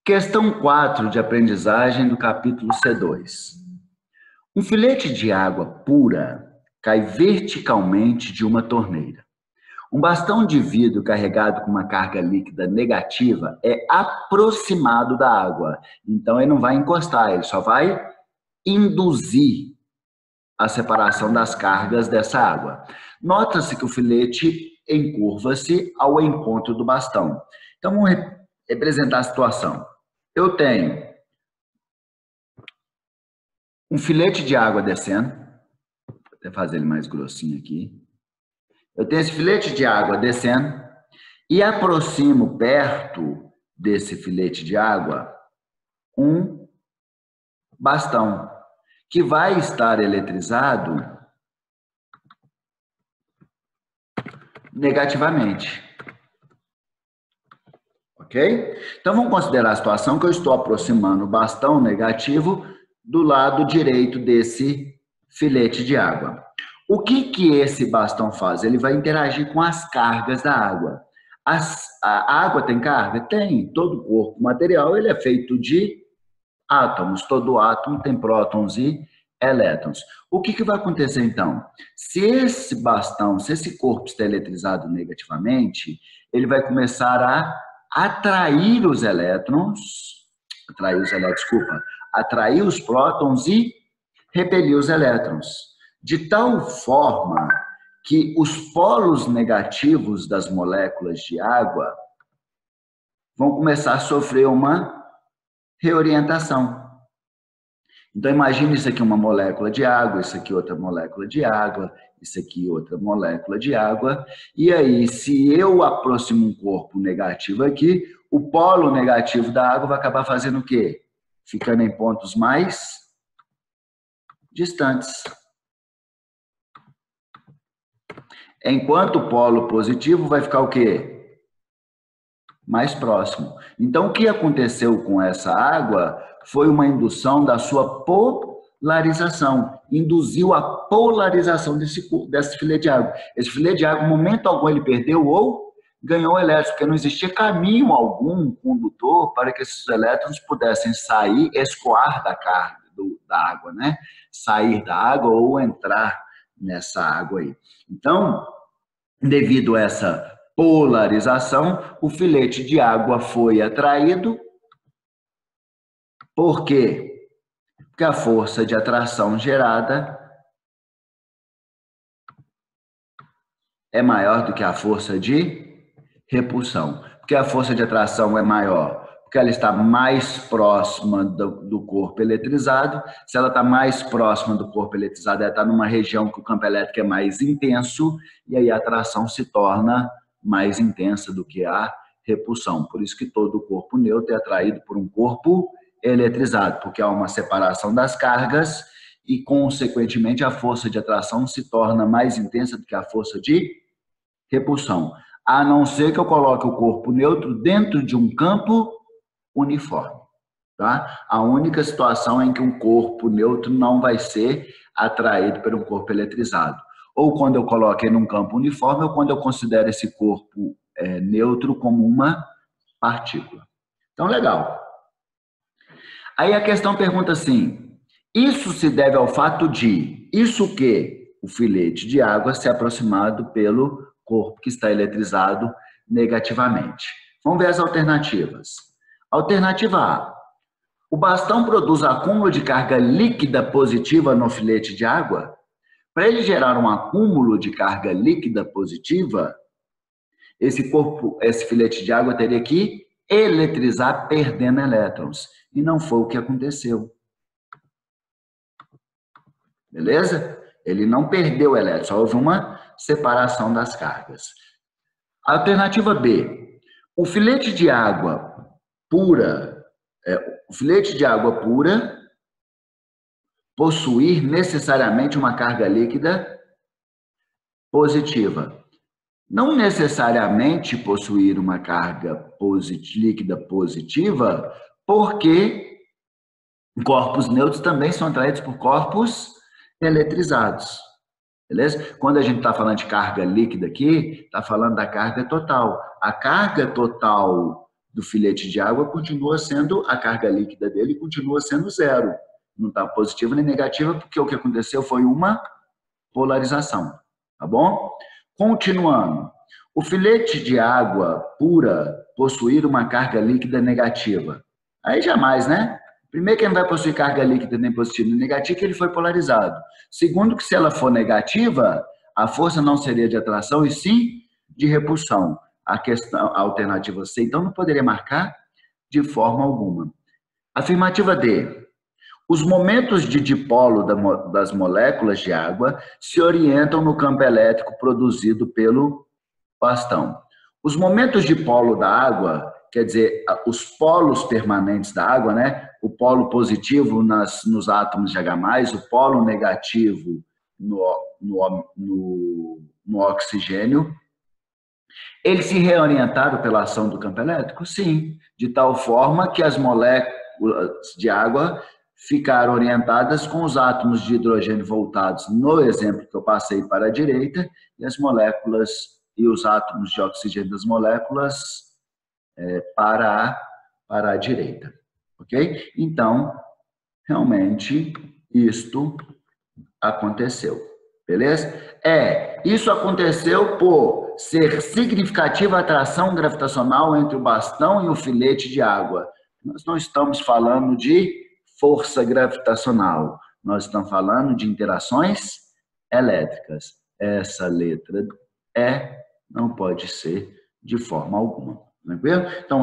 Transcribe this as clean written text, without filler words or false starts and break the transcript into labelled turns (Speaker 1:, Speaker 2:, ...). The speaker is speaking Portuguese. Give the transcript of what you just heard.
Speaker 1: Questão 4 de aprendizagem do capítulo C2. Um filete de água pura cai verticalmente de uma torneira. Um bastão de vidro carregado com uma carga líquida negativa é aproximado da água. Então, ele não vai encostar, ele só vai induzir a separação das cargas dessa água. Nota-se que o filete encurva-se ao encontro do bastão. Então, vamos representar a situação. Eu tenho um filete de água descendo. Vou até fazer ele mais grossinho aqui. Eu tenho esse filete de água descendo e aproximo perto desse filete de água um bastão que vai estar eletrizado negativamente. Ok? Então, vamos considerar a situação que eu estou aproximando o bastão negativo do lado direito desse filete de água. O que esse bastão faz? Ele vai interagir com as cargas da água. A água tem carga? Tem. Todo corpo material ele é feito de átomos. Todo átomo tem prótons e elétrons. O que vai acontecer então? Se esse bastão, se esse corpo está eletrizado negativamente, ele vai começar a atrair os prótons e repelir os elétrons, de tal forma que os polos negativos das moléculas de água vão começar a sofrer uma reorientação. Então, imagine isso aqui uma molécula de água, isso aqui outra molécula de água, isso aqui outra molécula de água. E aí, se eu aproximo um corpo negativo aqui, o polo negativo da água vai acabar fazendo o quê? Ficando em pontos mais distantes. Enquanto o polo positivo vai ficar o quê? Mais próximo. Então, o que aconteceu com essa água foi uma indução da sua polarização. Induziu a polarização desse filete de água. Esse filete de água, em momento algum, ele perdeu ou ganhou elétrons, porque não existia caminho algum condutor para que esses elétrons pudessem sair, escoar da carga da água, né? Sair da água ou entrar nessa água aí. Então, devido a essa polarização, o filete de água foi atraído. Por quê? Porque a força de atração gerada é maior do que a força de repulsão. Porque a força de atração é maior? Porque ela está mais próxima do corpo eletrizado. Se ela está mais próxima do corpo eletrizado, ela está numa região que o campo elétrico é mais intenso, e aí a atração se torna mais intensa do que a repulsão. Por isso que todo corpo neutro é atraído por um corpo eletrizado, porque há uma separação das cargas e, consequentemente, a força de atração se torna mais intensa do que a força de repulsão. A não ser que eu coloque o corpo neutro dentro de um campo uniforme. Tá? A única situação em que um corpo neutro não vai ser atraído por um corpo eletrizado. Ou quando eu coloco ele num campo uniforme, ou quando eu considero esse corpo neutro como uma partícula. Então, legal. Aí a questão pergunta assim, isso se deve ao fato de, isso o quê? O filete de água se aproximado pelo corpo que está eletrizado negativamente. Vamos ver as alternativas. Alternativa A. O bastão produz acúmulo de carga líquida positiva no filete de água? Para ele gerar um acúmulo de carga líquida positiva, esse filete de água teria que eletrizar perdendo elétrons. E não foi o que aconteceu. Beleza? Ele não perdeu elétrons, só houve uma separação das cargas. Alternativa B. O filete de água pura possuir necessariamente uma carga líquida positiva. Não necessariamente possuir uma carga líquida positiva, porque corpos neutros também são atraídos por corpos eletrizados. Beleza? Quando a gente está falando de carga líquida aqui, está falando da carga total. A carga total do filete de água continua sendo, a carga líquida dele continua sendo zero. Não está positiva nem negativa, porque o que aconteceu foi uma polarização. Tá bom? Continuando. O filete de água pura possuir uma carga líquida negativa. Aí jamais, né? Primeiro, que não vai possuir carga líquida nem positiva nem negativa, que ele foi polarizado. Segundo, que se ela for negativa, a força não seria de atração, e sim de repulsão. A questão, a alternativa C, então, não poderia marcar de forma alguma. Afirmativa D. Os momentos de dipolo das moléculas de água se orientam no campo elétrico produzido pelo bastão. Os momentos de polo da água, quer dizer, os polos permanentes da água, né? O polo positivo nos átomos de H+, o polo negativo no oxigênio, eles se reorientaram pela ação do campo elétrico? Sim, de tal forma que as moléculas de água ficaram orientadas com os átomos de hidrogênio voltados, no exemplo que eu passei, para a direita, e as moléculas e os átomos de oxigênio das moléculas para a direita. Ok? Então, realmente, isto aconteceu. Beleza? Isso aconteceu por ser significativa a atração gravitacional entre o bastão e o filete de água. Nós não estamos falando de força gravitacional, nós estamos falando de interações elétricas. Essa letra E não pode ser de forma alguma. Tranquilo? Então,